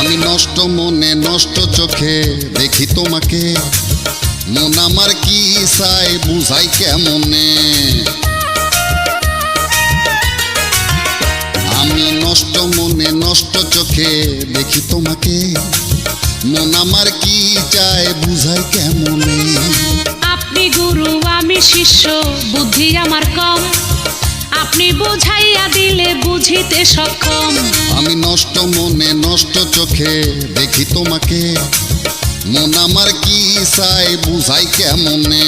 আমি নষ্ট মনে নষ্ট চোখে দেখি তোমাকে, মন আমার কি চায় বুঝাই কেমনে। আমি নষ্ট মনে নষ্ট চোখে দেখি তোমাকে, মন আমার কি চায় বুঝাই কেমনে। আপনি গুরু আমি শিষ্য, বুদ্ধি আমার কম, আপনি বুঝাইয়া দিলে বুঝিতে সক্ষম। আমি নষ্ট মনে নষ্ট চোখে দেখি তোমাকে, মন আমার কি চায় বুঝাই কেমনে।